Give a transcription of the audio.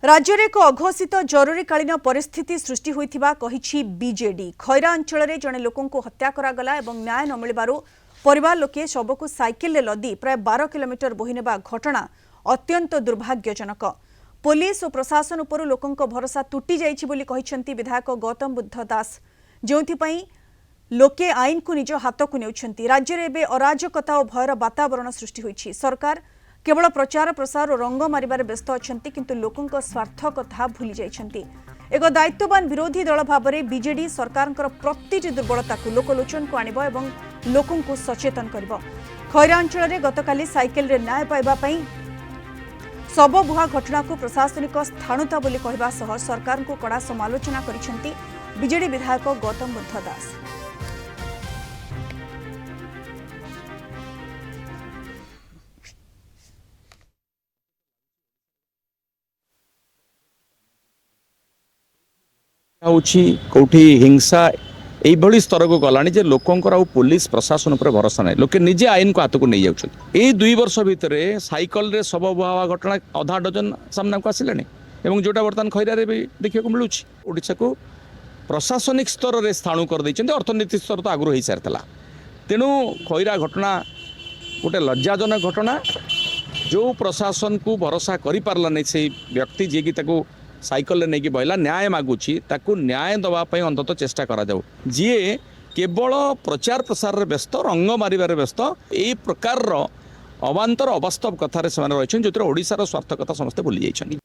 राज्य में एक अघोषित जरूरीकालीन परिस्थिति सृष्टि होइथिबा कहिछि बीजेडी। खैरा अंचल में जड़े लोकों को हत्या करागला एवं न्याय न मिलबारु परिवार लोके शव को साइकेल लदी प्राय 12 किलोमीटर बोही नेबा घटना अत्यंत दुर्भाग्यजनक। पुलिस और प्रशासन उपरु लोकों भरोसा तुटी जाइछि बोली कहिसेंती विधायक गौतम बुद्ध दास, जोंथिपई लोके आईन को निज हाथ को नेउछंती। राज्य में एबे अराजकता और भयर वातावरण सृष्टि होइछि। सरकार केवल प्रचार प्रसार और रंग मारिबार व्यस्त अछंती, किंतु लोकों स्वार्थ कथा भूली जाइछंती। एक दायित्ववान विरोधी दल भाव में बीजेडी सरकार प्रतिटी दुर्बलता को लोकलोचन को आनिब एवं लोकों को सचेतन करिब। खैरा अंचल में गतकाली साइकेल रे न्याय पाइबा पई शव बुहा घटना को प्रशासनिक स्थाणुता बोली कहबा सह सरकार को कड़ा समालोचना करिसेंती बीजेडी विधायक गौतम बुद्ध दास। कौटी हिंसा यही स्तर को गलानी जे लोकंकर आ पुलिस प्रशासन पर भरोसा नहीं, लोके निजे आईन को हाथ को नहीं जाउछन। एई 2 वर्ष भितर साइकल रे शव बुहा घटना आधा डजन सामना को आसिलानी एवं जोटा बर्तमान खैरा रे भी देखिए को मिलुछि। ओडिशा को प्रशासनिक स्तर रे स्थाणु कर दैछन, अर्थनीतिक स्तर तो आगु ही सारतला। तेणु खैरा घटना गोटे लज्जाजनक घटना। जो प्रशासन को भरोसा करि पारला नहीं से व्यक्ति जे कि ताको साइकल नहीं कि बहला न्याय मागुची, ताकू न्याय दवाई अंततः चेष्टा करा जाऊ। जी केवल प्रचार प्रसार व्यस्त, रंग मारिबार व्यस्त, यही प्रकार अवांतर अवास्तव कथार से रही जो ओडिशार स्वार्थ कथा समस्ते भूली जाइछन।